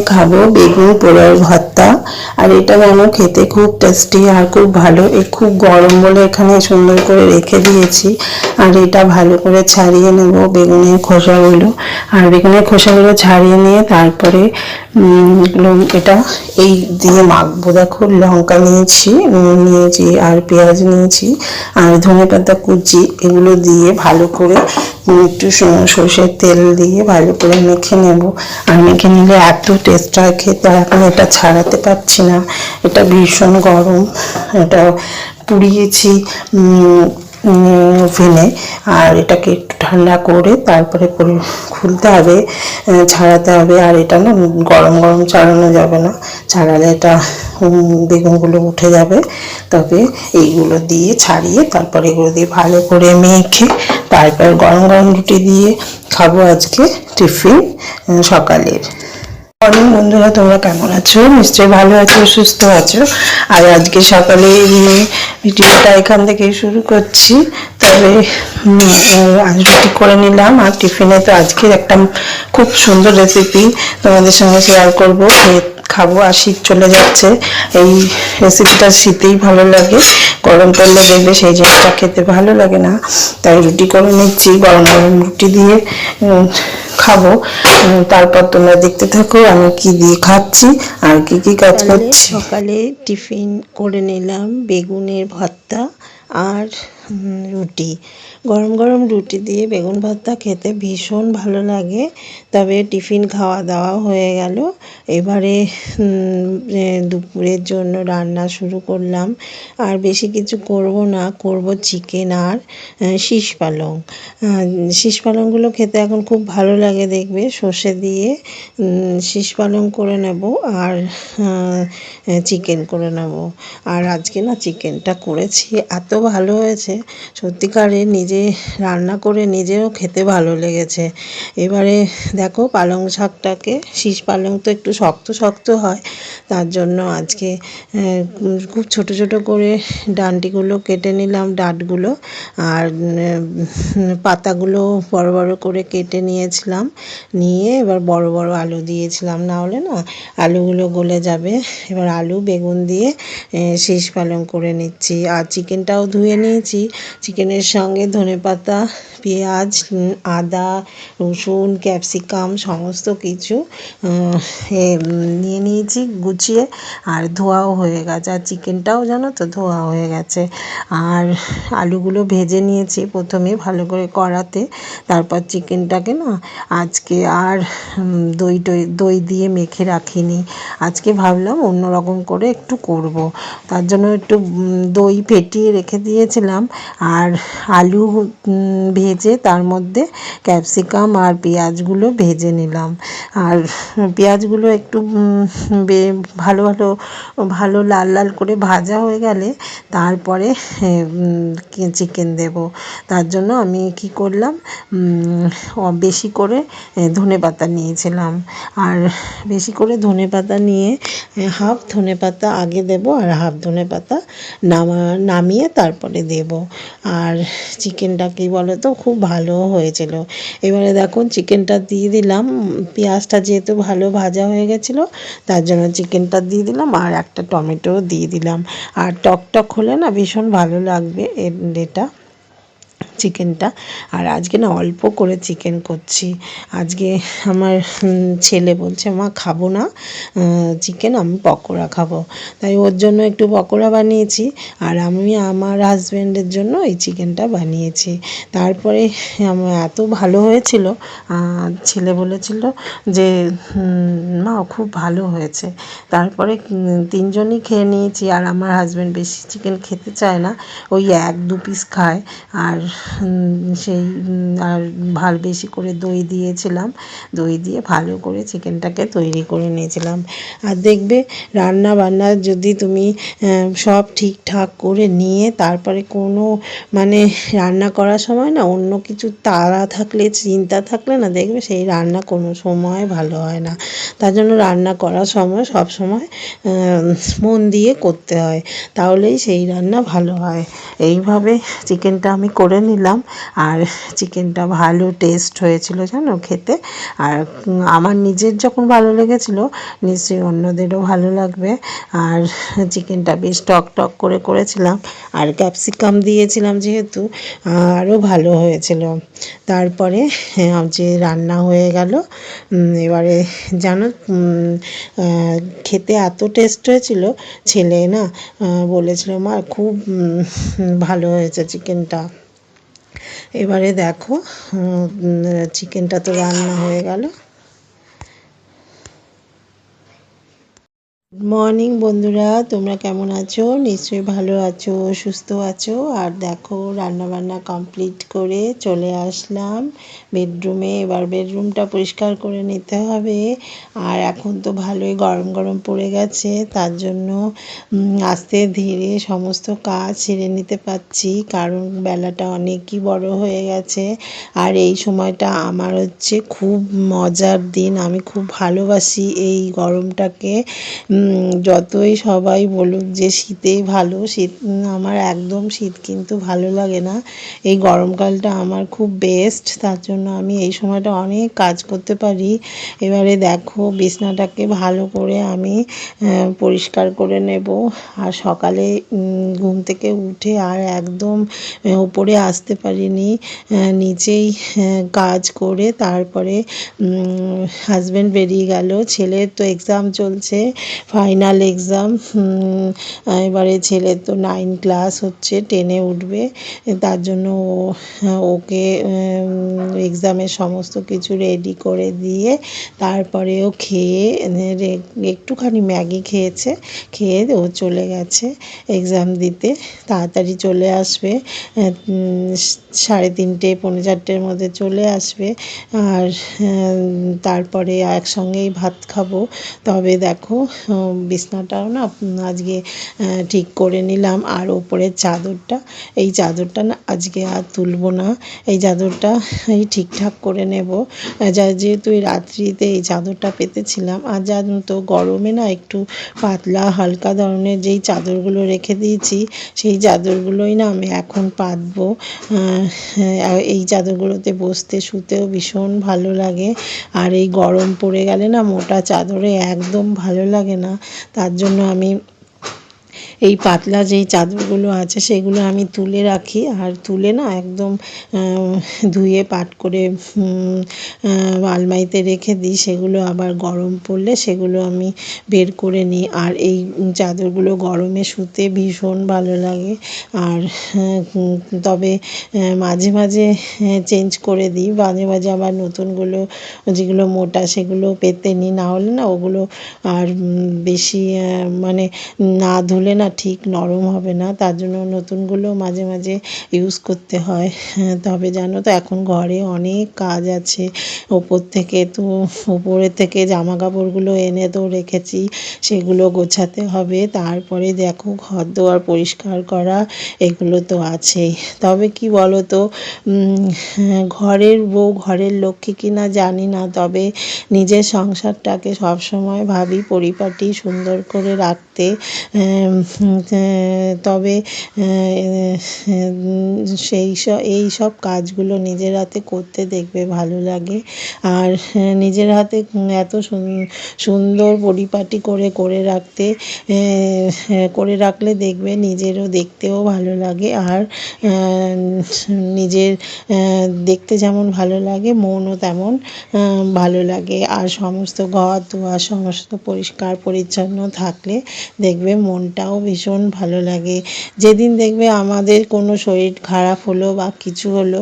খাবো বেগুন পোড়ার ভর্তা। আর এটা যেন খেতে খুব টেস্টি আর খুব ভালো। খুব গরম বলে এখানে সুন্দর করে রেখে দিয়েছি। আর এটা ভালো করে ছাড়িয়ে নেব বেগুনের খোসাগুলো। আর বেগুনের খোসাগুলো ছাড়িয়ে নিয়ে তারপরে এটা এই দিয়ে মাখবো। দেখো লঙ্কা নিয়েছি, নুন নিয়েছি আর পেঁয়াজ নিয়েছি আর ধনেপাতা কুচি, এগুলো দিয়ে ভালো করে একটু সর্ষের তেল দিয়ে ভালো করে মেখে নেব। আর মেখে নিলে এত টেস্ট হয় খেতে। এখন এটা ছাড়াতে পারছি না, এটা ভীষণ গরম। এটা পুড়িয়েছি ওভেনে। আর এটাকে একটু ঠান্ডা করে তারপরে খুলতে হবে, ছাড়াতে হবে। আর এটা না গরম গরম ছাড়ানো যাবে না, ছাড়ালে এটা বেগুনগুলো উঠে যাবে। তবে এইগুলো দিয়ে ছাড়িয়ে তারপরে এগুলো দিয়ে ভালো করে মেখে তারপর গরম গরম রুটি দিয়ে খাবো আজকে টিফিন সকালের। মর্নিং বন্ধুরা, তোমরা কেমন আছো? নিশ্চয়ই ভালো আছো, সুস্থ আছো। আর আজকে সকালে ভিডিওটা এখান থেকেই শুরু করছি। তবে আজ রুটি করে নিলাম। আর টিফিনে তো আজকে একটা খুব সুন্দর রেসিপি তোমাদের সঙ্গে শেয়ার করবো, খাবো। আর শীত চলে যাচ্ছে, এই রেসিপিটা শীতেই ভালো লাগে, গরম পড়লে দেখবে সেই জিনিসটা খেতে ভালো লাগে না। তাই রুটি করে নিচ্ছি, গরম গরম রুটি দিয়ে খাবো। তারপর তোমরা দেখতে থাকো আমি কি দিয়ে খাচ্ছি আর কি কি কাজ করছি। সকালে টিফিন করে নিলাম বেগুনের ভর্তা আর রুটি। গরম গরম রুটি দিয়ে বেগুন ভর্তা খেতে ভীষণ ভালো লাগে। তবে টিফিন খাওয়া দাওয়া হয়ে গেল। এবারে দুপুরের জন্য রান্না শুরু করলাম। আর বেশি কিছু করব না, করব চিকেন আর শীষ পালং। শীষ পালংগুলো খেতে এখন খুব ভালো লাগে, দেখবে সর্ষে দিয়ে শীষ পালং করে নেব আর চিকেন করে নেব। আর আজকে না চিকেনটা করেছি, এত ভালো হয়েছে সত্যিকারে, নিজে রান্না করে নিজেও খেতে ভালো লেগেছে। এবারে দেখো পালং শাকটাকে, শীষ পালং তো একটু শক্ত শক্ত হয়, তার জন্য আজকে খুব ছোট ছোট করে ডান্ডিগুলো কেটে নিলাম, ডাঁটগুলো। আর পাতাগুলো বড় বড় করে কেটে নিয়েছিলাম, নিয়ে এবার বড় বড় আলু দিয়েছিলাম, না হলে না আলুগুলো গলে যাবে। এবার আলু বেগুন দিয়ে শীষ পালং করে নিচ্ছি। আর চিকেনটাও ধুয়ে নিয়েছি। চিকেনের সঙ্গে ধনেপাতা, পেঁয়াজ, আদা, রসুন, ক্যাপসিকাম সমস্ত কিছু নিয়ে নিয়েছি গুছিয়ে। আর ধোয়াও হয়ে গেছে, আর চিকেনটাও জানো তো ধোয়া হয়ে গেছে। আর আলুগুলো ভেজে নিয়েছি প্রথমে ভালো করে কড়াতে। তারপর চিকেনটাকে না আজকে আর দই দিয়ে মেখে রাখিনি, আজকে ভাবলাম অন্যরকম করে একটু করব। তার জন্য একটু দই ফেটিয়ে রেখে দিয়েছিলাম। আর আলু ভেজে তার মধ্যে ক্যাপসিকাম আর পেঁয়াজগুলো ভেজে নিলাম। আর পেঁয়াজগুলো একটু ভালো ভালো ভালো লাল লাল করে ভাজা হয়ে গেলে তারপরে চিকেন দেব। তার জন্য আমি কি করলাম, বেশি করে ধনেপাতা নিয়েছিলাম। আর বেশি করে ধনেপাতা নিয়ে হাফ ধনেপাতা আগে দেব আর হাফ ধনেপাতা নামিয়ে তারপরে দেব। আর চিকেনটা কি বলো তো খুব ভালো হয়েছিল। এবারে দেখুন চিকেনটা দিয়ে দিলাম, পেঁয়াজটা যেহেতু ভালো ভাজা হয়ে গেছিলো তার জন্য চিকেনটা দিয়ে দিলাম আর একটা টমেটো দিয়ে দিলাম। আর টক টক হলে না ভীষণ ভালো লাগবে এটা চিকেনটা। আর আজকে না অল্প করে চিকেন করছি। আজকে আমার ছেলে বলছে মা খাবো না চিকেন, আমি পকোড়া খাবো। তাই ওর জন্য একটু পকোড়া বানিয়েছি আর আমি আমার হাজব্যান্ডের জন্য এই চিকেনটা বানিয়েছি। তারপরে আমার এত ভালো হয়েছিল, ছেলে বলেছিল যে মা খুব ভালো হয়েছে। তারপরে তিনজনই খেয়ে নিয়েছি। আর আমার হাজব্যান্ড বেশি চিকেন খেতে চায় না, ওই 1-2 পিস খায়। আর সেই আর বেশি করে দই দিয়েছিলাম, দই দিয়ে ভালো করে চিকেনটাকে তৈরি করে নিয়েছিলাম। আর দেখবে রান্না বান্না যদি তুমি সব ঠিকঠাক করে নিয়ে তারপরে কোনো মানে রান্না করার সময় না অন্য কিছু তাড়া থাকলে, চিন্তা থাকলে না দেখবে সেই রান্না কোনো সময় ভালো হয় না। তার জন্য রান্না করার সময় সব সময় মন দিয়ে করতে হয়, তাহলেই সেই রান্না ভালো হয়। এইভাবে চিকেনটা আমি করে নিলাম। নিলাম। আর চিকেনটা ভালো টেস্ট হয়েছিল জানো খেতে। আর আমার নিজের যখন ভালো লেগেছিল নিশ্চয়ই অন্যদেরও ভালো লাগবে। আর চিকেনটা বেশ টক টক করে করেছিলাম, আর ক্যাপসিকাম দিয়েছিলাম যেহেতু আরও ভালো হয়েছিল। তারপরে যে রান্না হয়ে গেল। এবারে জানো খেতে এত টেস্ট হয়েছিল, ছেলে না বলেছিল মা খুব ভালো হয়েছে চিকেনটা। এবারে দেখো চিকেনটা তো রান্না হয়ে গেল। গুড মর্নিং বন্ধুরা, তোমরা কেমন আছো? নিশ্চয়ই ভালো আছো, সুস্থ আছো। আর দেখো রান্নাবান্না কমপ্লিট করে চলে আসলাম বেডরুমে। এবার বেডরুমটা পরিষ্কার করে নিতে হবে। আর এখন তো ভালোই গরম গরম পড়ে গেছে, তার জন্য আস্তে ধীরে সমস্ত কাজ সেরে নিতে পারছি, কারণ বেলাটা অনেকই বড় হয়ে গেছে। আর এই সময়টা আমার হচ্ছে খুব মজার দিন, আমি খুব ভালোবাসি এই গরমটাকে। যতই সবাই বলুক যে শীতেই ভালো, শীত আমার একদম শীত কিন্তু ভালো লাগে না। এই গরমকালটা আমার খুব বেস্ট, তার জন্য আমি এই সময়টা অনেক কাজ করতে পারি। এবারে দেখো বিছনাটাকে ভালো করে আমি পরিষ্কার করে নেব। আর সকালে ঘুম থেকে উঠে আর একদম উপরে আসতে পারিনি, নিচেই কাজ করে তারপরে হাজব্যান্ড বেরিয়ে গেল। ছেলের তো এক্সাম চলছে, ফাইনাল এক্সাম। এবারে ছেলের তো 9 ক্লাস হচ্ছে, 10-এ উঠবে, তার জন্য ওকে এক্সামের সমস্ত কিছু রেডি করে দিয়ে তারপরে ও খেয়ে একটুখানি ম্যাগি খেয়েছে, খেয়ে ও চলে গেছে এক্সাম দিতে। তাড়াতাড়ি চলে আসবে, 3:30 পৌনে 4টের মধ্যে চলে আসবে। আর তারপরে একসঙ্গেই ভাত খাবো। তবে দেখো বিছনাটাও না আজকে ঠিক করে নিলাম। আর ওপরের চাদরটা, এই চাদরটা না আজকে আর তুলবো না, এই চাদরটা এই ঠিকঠাক করে নেব। যেহেতু এই রাত্রিতে এই চাদরটা পেতেছিলাম, আর জানো তো গরমে না একটু পাতলা হালকা ধরনের যেই চাদরগুলো রেখে দিয়েছি, সেই চাদরগুলোই না আমি এখন পাতবো। এই চাদরগুলোতে বসতে শুতেও ভীষণ ভালো লাগে। আর এই গরম পড়ে গেলে না মোটা চাদরে একদম ভালো লাগে না, তার জন্য আমি এই পাতলা যেই চাদরগুলো আছে সেগুলো আমি তুলে রাখি। আর তুলে না একদম ধুয়ে পাট করে আলমারিতে রেখে দিই, সেগুলো আবার গরম পড়লে সেগুলো আমি বের করে নিই। আর এই চাদরগুলো গরমে শুতে ভীষণ ভালো লাগে। আর তবে মাঝে মাঝে চেঞ্জ করে দিই, মাঝে মাঝে আবার নতুনগুলো যেগুলো মোটা সেগুলো পেতে নিই, না হলে না ওগুলো আর বেশি মানে না ধুলে না ঠিক নরম হবে না, তার জন্য নতুনগুলো মাঝে মাঝে ইউজ করতে হয়। তবে জানো তো এখন ঘরে অনেক কাজ আছে, উপরের থেকে জামা কাপড়গুলো এনে তো রেখেছি, সেগুলো গোছাতে হবে। তারপরে দেখো ঘর দুয়ার পরিষ্কার করা, এগুলো তো আছেই। তবে কি বলো তো, ঘরের বউ ঘরের লক্ষ্মী কিনা জানি না, তবে নিজের সংসারটাকে সবসময় ভাবি পরিপাটি সুন্দর করে রাখতে। তবে এই সব কাজগুলো নিজের হাতে করতে দেখবে ভালো লাগে। আর নিজের হাতে এত সুন্দর পরিপাটি করে রাখলে দেখবে নিজেরও দেখতেও ভালো লাগে। আর নিজের দেখতে যেমন ভালো লাগে মনও তেমন ভালো লাগে। আর সমস্ত ঘর দুয়ার সমস্ত পরিষ্কার পরিচ্ছন্ন থাকলে দেখবে মনটাও ভীষণ ভালো লাগে। যেদিন দেখবে আমাদের কোনো শরীর খারাপ হলো বা কিছু হলো,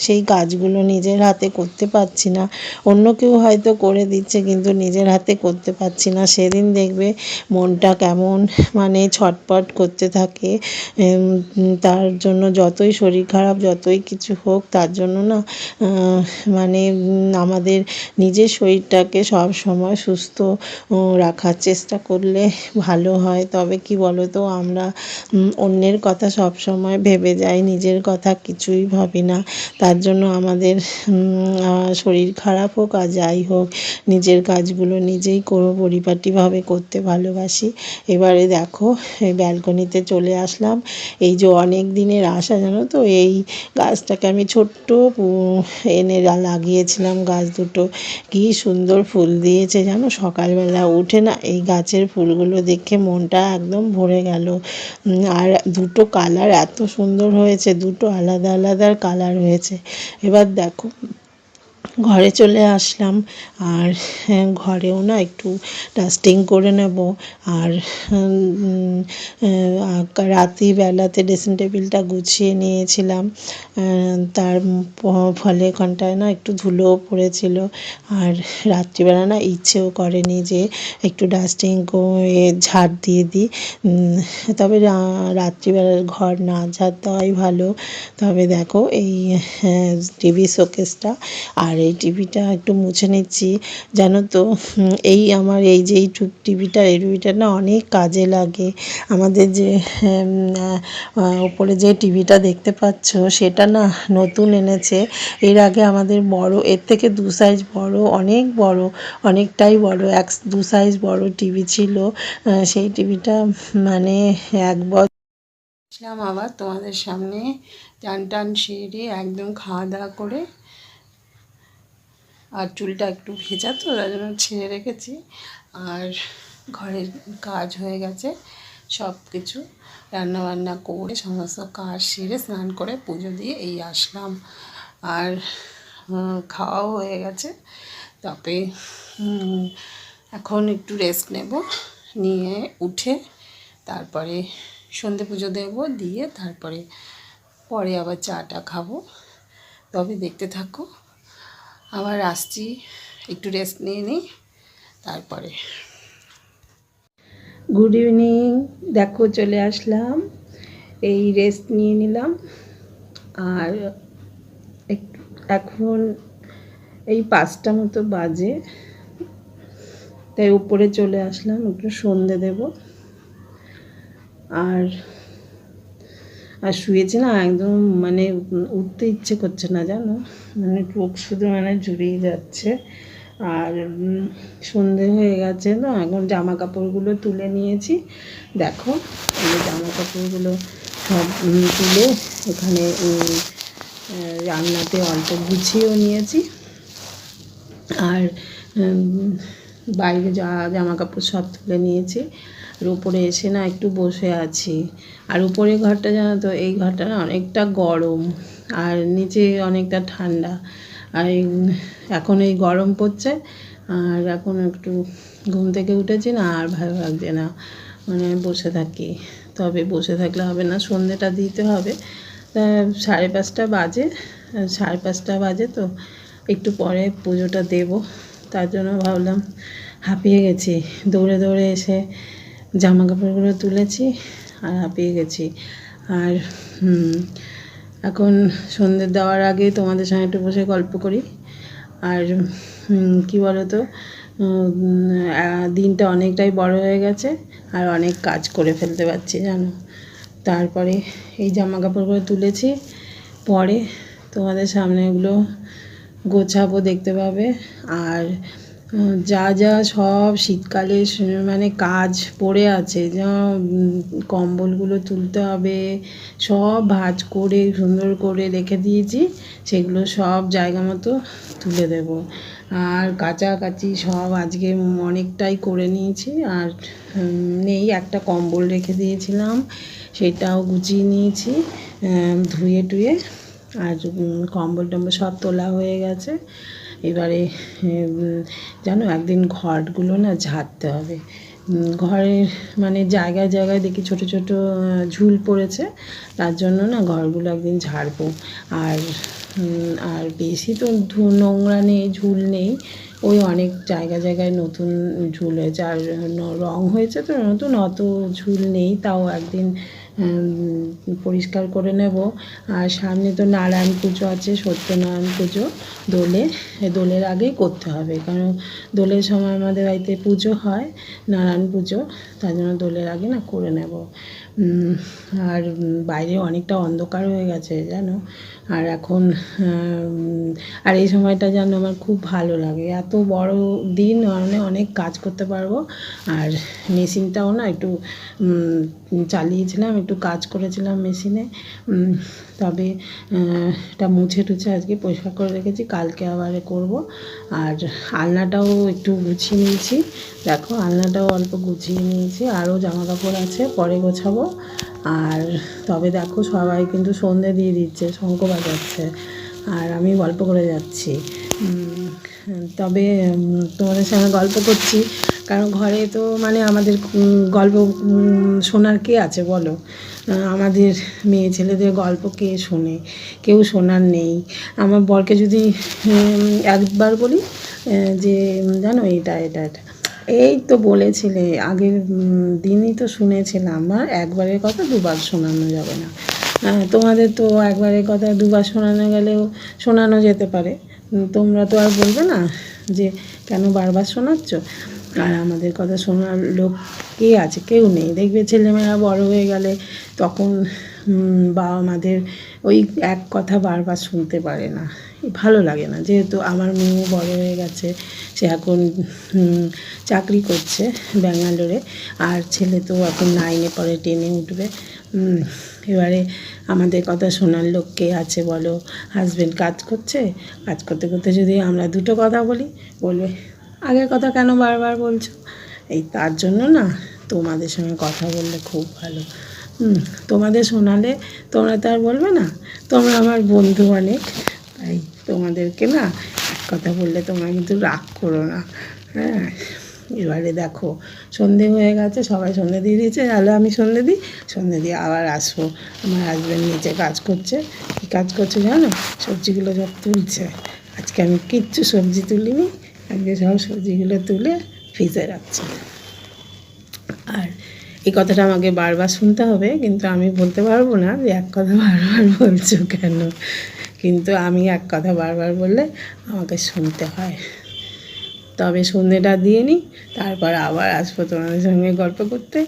সেই কাজগুলো নিজের হাতে করতে পারছি না, অন্য কেউ হয়তো করে দিচ্ছে কিন্তু নিজের হাতে করতে পারছি না, সেদিন দেখবে মনটা কেমন মানে ছটপট করতে থাকে। তার জন্য যতই শরীর খারাপ যতই কিছু হোক, তার জন্য না মানে আমাদের নিজের শরীরটাকে সব সময় সুস্থ রাখার চেষ্টা করলে ভালো হয়। তবে তবে কি বলো তো, আমরা অন্যের কথা সব সময় ভেবে যাই, নিজের কথা কিছুই ভাবি না। তার জন্য আমাদের শরীর খারাপ হোক আর যাই হোক, নিজের কাজগুলো নিজেই পরিপাটিভাবে করতে ভালোবাসি। এবারে দেখো এই ব্যালকনিতে চলে আসলাম। এই যে অনেক দিনের আশা, জানো তো, এই গাছটাকে আমি ছোট্ট এনে লাগিয়েছিলাম। গাছ দুটো কি সুন্দর ফুল দিয়েছে জানো, সকালবেলা উঠে না এই গাছের ফুলগুলো দেখে মনটা একদম ভরে গেল। আর দুটো কালার এত সুন্দর হয়েছে, দুটো আলাদা আলাদা কালার হয়েছে। এবার দেখো ঘরে চলে আসলাম, আর ঘরেও না একটু ডাস্টিং করে নেব। আর রাত্রিবেলাতে ড্রেসিং টেবিলটা গুছিয়ে নিয়েছিলাম, তার ফলে ওখানটায় না একটু ধুলোও পড়েছিল। আর রাত্রিবেলা না ইচ্ছেও করেনি যে একটু ডাস্টিং করে ঝাড় দিয়ে দিই। তবে রাত্রিবেলার ঘর না ঝাড় দেওয়াই ভালো। তবে দেখো এই টিভি শোকেসটা আর এই টিভিটা একটু মুছে নিচ্ছি। জানো তো এই আমার এই যে এই টিভিটা না অনেক কাজে লাগে। আমাদের যে ওপরে যে টিভিটা দেখতে পাচ্ছ সেটা না নতুন এনেছে। এর আগে আমাদের বড়, এর থেকে 2 সাইজ বড়, অনেক বড়, অনেকটাই বড়, 2 সাইজ বড় টিভি ছিল। সেই টিভিটা মানে একবার আসলাম আবার তোমাদের সামনে। চান টান সেরে একদম খাওয়া দাওয়া করে, আর চুলটা একটু ভেজা তো তার জন্য ছেড়ে রেখেছি। আর ঘরের কাজ হয়ে গেছে সব কিছু, রান্নাবান্না করে সমস্ত কাজ সেরে স্নান করে পুজো দিয়ে এই আসলাম। আর খাওয়াও হয়ে গেছে। তবে এখন একটু রেস্ট নেব, নিয়ে উঠে তারপরে সন্ধে পুজো দেব, দিয়ে তারপরে পরে আবার চাটা খাবো। তবে দেখতে থাকো, আবার আসছি, একটু রেস্ট নিয়ে নিই তারপরে। গুড ইভিনিং, দেখো চলে আসলাম, এই রেস্ট নিয়ে নিলাম। আর এখন এই 5টা মতো বাজে, তাই উপরে চলে আসলাম, একটু সন্ধে দেব। আর শুয়েছি না, একদম মানে উঠতে ইচ্ছে করছে না জানো, মানে চোখ শুধু মানে জুড়িয়ে যাচ্ছে। আর সন্ধে হয়ে গেছে তো, এখন জামা কাপড়গুলো তুলে নিয়েছি। দেখো এই জামা কাপড়গুলো সব তুলে এখানে রান্নাতে অল্প গুছিয়েও নিয়েছি। আর বাইরে জামা কাপড় সব তুলে নিয়েছি। আর উপরে এসে না একটু বসে আছি। আর উপরের ঘরটা জানো তো, এই ঘরটা না অনেকটা গরম আর নিচে অনেকটা ঠান্ডা। আর এখন এই গরম পড়ছে, আর এখন একটু ঘুম থেকে উঠেছি না, আর ভালো লাগছে না, মানে বসে থাকি। তবে বসে থাকলে হবে না, সন্ধ্যেটা দিতে হবে। 5:30 বাজে, 5:30 বাজে তো একটু পরে পুজোটা দেব। তার জন্য ভাবলাম, হাঁপিয়ে গেছি দৌড়ে দৌড়ে এসে জামা কাপড়গুলো তুলেছি আর হাঁপিয়ে গেছি। আর এখন সন্ধ্যে দেওয়ার আগে তোমাদের সঙ্গে একটু বসে গল্প করি। আর কি বলো তো, দিনটা অনেকটাই বড় হয়ে গেছে আর অনেক কাজ করে ফেলতে পারছি জানো। তারপরে এই জামা কাপড়গুলো তুলেছি, পরে তোমাদের সামনে এগুলো গোছাবো, দেখতে পাবে। আর যা যা সব শীতকালে মানে কাজ পড়ে আছে, যা কম্বলগুলো তুলতে হবে, সব ভাঁজ করে সুন্দর করে রেখে দিয়েছি, সেগুলো সব জায়গা মতো তুলে দেব। আর কাচাকাচি সব আজকে অনেকটাই করে নিয়েছি। আর নেই, একটা কম্বল রেখে দিয়েছিলাম, সেটাও গুছিয়ে নিয়েছি ধুয়ে টুয়ে। আর কম্বল টম্বল সব তোলা হয়ে গেছে। এবারে জানো একদিন ঘরগুলো না ঝাড়তে হবে। ঘরের মানে জায়গায় জায়গায় দেখি ছোট ছোট ঝুল পড়েছে, তার জন্য না ঘরগুলো একদিন ঝাড়বো। আর আর বেশি তো নোংরা নেই, ঝুল নেই, ওই অনেক জায়গায় জায়গায় নতুন ঝুল হয়েছে। আর রং হয়েছে তো নতুন, অত ঝুল নেই, তাও একদিন পরিষ্কার করে নেব। আর সামনে তো নারায়ণ পুজো আছে, সত্যনারায়ণ পুজো, দোলের আগেই করতে হবে, কারণ দোলের সময় আমাদের বাড়িতে পুজো হয়, নারায়ণ পুজো, তার জন্য দোলের আগে না করে নেব। আর বাইরে অনেকটা অন্ধকার হয়ে গেছে জানো, আর এখন আর এই সময়টা যেন আমার খুব ভালো লাগে, এত বড় দিন, মানে অনেক কাজ করতে পারবো। আর মেশিনটাও না একটু চালিয়েছিলাম, একটু কাজ করেছিলাম মেশিনে, তবে এটা মুছে টুছে আজকে পরিষ্কার করে রেখেছি, কালকে আবার করব। আর আলনাটাও একটু গুছিয়ে নিয়েছি, দেখো আলনাটাও অল্প গুছিয়ে নিয়েছি, আরও জামা কাপড় আছে পরে গোছাবো। আর তবে দেখো সবাই কিন্তু সন্ধে দিয়ে দিচ্ছে, শঙ্খ বাজাচ্ছে, আর আমি গল্প করে যাচ্ছি। তবে তোমাদের সঙ্গে গল্প করছি, কারণ ঘরে তো মানে আমাদের গল্প শোনার কে আছে বলো, আমাদের মেয়ে ছেলেদের গল্প কে শোনে, কেউ শোনার নেই। আমার বরকে যদি একবার বলি যে জানো এটা এটা এটা, এই তো বলেছিলে আগের দিনই তো শুনেছিলাম, আর একবারের কথা দুবার শোনানো যাবে না। তোমাদের তো একবারের কথা দুবার শোনানো গেলেও শোনানো যেতে পারে, তোমরা তো আর বলবে না যে কেন বারবার শোনাচ্ছ। আর আমাদের কথা শোনার লোক কে আছে, কেউ নেই। দেখবে ছেলেমেয়েরা বড় হয়ে গেলে তখন বাবা মাদের ওই এক কথা বারবার শুনতে পারে না, ভালো লাগে না। যেহেতু আমার মেয়েও বড় হয়ে গেছে, সে এখন চাকরি করছে ব্যাঙ্গালোরে, আর ছেলে তো এখন 9-এ পরে 10-এ উঠবে। এবারে আমাদের কথা শোনার লোক কে আছে বলো। হাজব্যান্ড কাজ করছে, কাজ করতে করতে যদি আমরা দুটো কথা বলি, বলবে আগের কথা কেন বারবার বলছো। এই তার জন্য না তোমাদের সঙ্গে কথা বললে খুব ভালো, তোমাদের শোনালে তোমরা তো আর বলবে না, তোমরা আমার বন্ধু অনেক, তাই তোমাদেরকে না এক কথা বললে তোমরা কিন্তু রাগ করো না। হ্যাঁ, এবারে দেখো সন্ধে হয়ে গেছে, সবাই সন্ধে দিয়ে দিয়েছে, তাহলে আমি সন্ধে দিই, সন্ধে দিয়ে আবার আসবো। আমার হাজব্যান্ড নিচে কাজ করছে, কী কাজ করছে জানো, সবজিগুলো সব তুলছে। আজকে আমি কিচ্ছু সবজি তুলিনি, আজকে সব সবজিগুলো তুলে ফ্রিজে রাখছে। আর এই কথাটা আমাকে বারবার শুনতে হবে, কিন্তু আমি বলতে পারবো না যে এক কথা বারবার বলছো কেন, কিন্তু আমি এক কথা বারবার বললে আমাকে শুনতে হয়। তবে সন্ধ্যেটা দিয়ে নিই, তারপর আবার আসবো তোমাদের সঙ্গে গল্প করতে।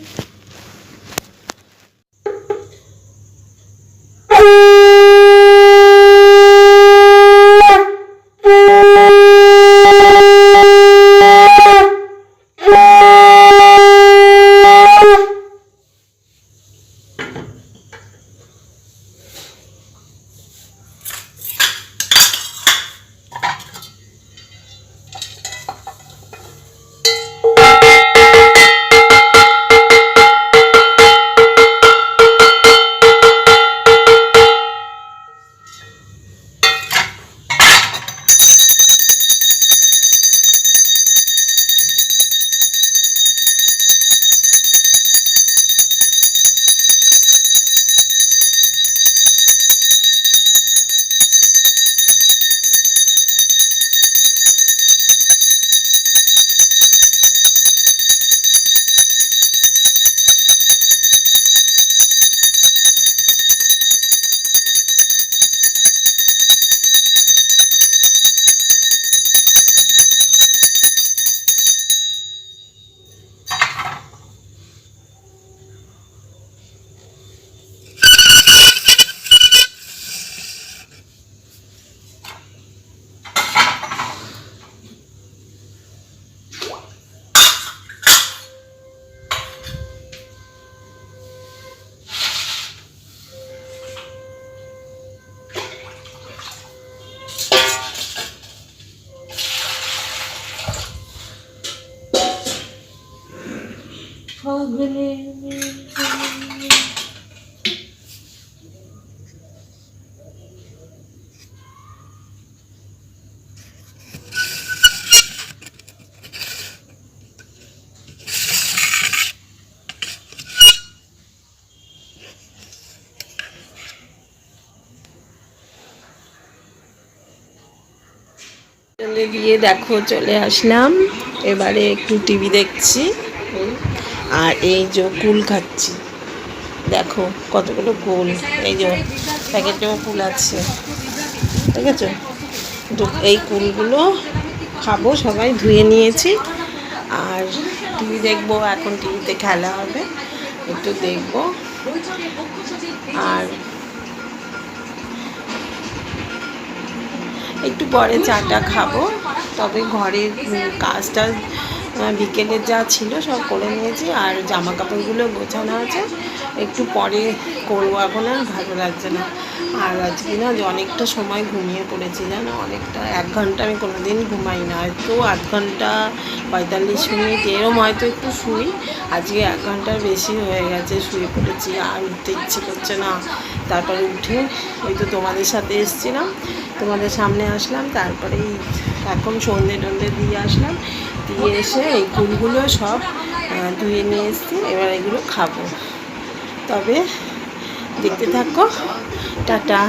চলে গিয়ে দেখো চলে আসলাম, এবারে একটু টিভি দেখছি, আর এই যে কুল খাচ্ছি। দেখো কতগুলো গোল, এই যে প্যাকেটেও কুল আছে, ঠিক আছে। এই কুলগুলো খাবো, সবাই ধুয়ে নিয়েছি। আর টিভি দেখবো, এখন টিভিতে খেলা হবে, একটু দেখবো। আর একটু পরে চাটা খাবো। তবে ঘরের কাজটা বিকেলের যা ছিল সব করে নিয়েছি, আর জামা কাপড়গুলো গোছানো আছে, একটু পরে করবো, এখন আর ভালো লাগছে না। আর আজকে না অনেকটা সময় ঘুমিয়ে পড়েছি জানো, অনেকটা, 1 ঘন্টা আমি কোনো দিন ঘুমাই না, হয়তো 8 ঘন্টা 45 মিনিট এরম হয়তো একটু শুই। আজকে 1 ঘন্টার বেশি হয়ে গেছে শুয়ে পড়েছি, আর উঠতে ইচ্ছে করছে না। তারপরে উঠে ওই তো তোমাদের সাথে এসেছিলাম, তোমাদের সামনে আসলাম, তারপরেই এখন সন্ধে টন্ধে দিয়ে আসলাম, দিয়ে এসে এই কুলগুলো সব ধুয়ে নিয়ে এসেছি, এবার এগুলো খাবো। তবে দেখতে থাকো, টাটা।